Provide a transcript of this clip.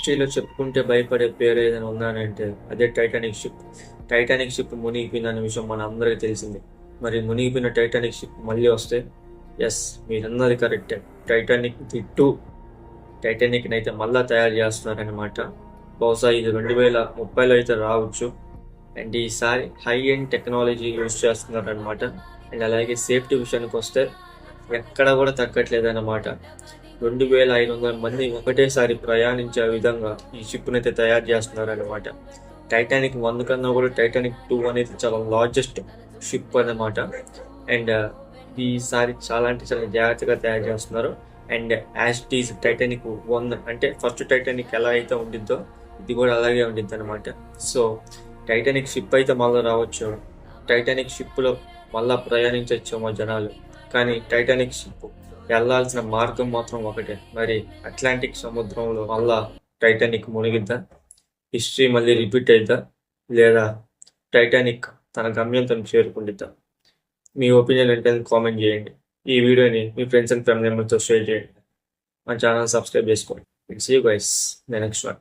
హిస్టరీలో చెప్పుకుంటే భయపడే పేరు ఏదైనా ఉందనంటే అదే టైటానిక్ షిప్. టైటానిక్ షిప్ మునిగిపోయిందనే విషయం మన అందరికీ తెలిసిందే. మరి మునిగిపోయిన టైటానిక్ షిప్ మళ్ళీ వస్తే ఎస్, మీరన్నది కరెక్టే. టైటానిక్ ది 2 టైటానిక్ని అయితే మళ్ళీ తయారు చేస్తున్నారనమాట. బహుశా ఇది 2030లో అయితే రావచ్చు. అండ్ ఈసారి హై ఎండ్ టెక్నాలజీ యూజ్ చేస్తున్నారనమాట. అండ్ అలాగే సేఫ్టీ విషయానికి వస్తే ఎక్కడ కూడా తగ్గట్లేదు అన్నమాట. 2500 మంది ఒకటేసారి ప్రయాణించే విధంగా ఈ షిప్ని అయితే తయారు చేస్తున్నారనమాట. టైటానిక్ 1 కన్నా కూడా టైటానిక్ 2 అనేది చాలా లార్జెస్ట్ షిప్ అన్నమాట. అండ్ ఈసారి చాలా అంటే చాలా జాగ్రత్తగా తయారు చేస్తున్నారు. And as it is Titanic 1 అంటే ఫస్ట్ టైటానిక్ ఎలా అయితే ఉండిద్దో ఇది కూడా అలాగే ఉండిద్ది అనమాట. సో టైటానిక్ షిప్ అయితే మళ్ళీ రావచ్చు. టైటానిక్ షిప్లో మళ్ళీ ప్రయాణించవచ్చేమో జనాలు. కానీ టైటానిక్ షిప్ వెళ్ళాల్సిన మార్గం మాత్రం ఒకటే. మరి అట్లాంటిక్ సముద్రంలో మళ్ళా టైటానిక్ మునిగిద్దా? హిస్టరీ మళ్ళీ రిపీట్ అయిద్దా? లేదా టైటానిక్ తన గమ్యంతో చేరుకుంటుందా? మీ ఒపీనియన్ ఏంటని కామెంట్ చేయండి. ఈ వీడియోని మీ ఫ్రెండ్స్ అండ్ ఫ్యామిలీ మెంబర్స్తో షేర్ చేయండి. మా ఛానల్ సబ్స్క్రైబ్ చేసుకోండి. See you guys the next one.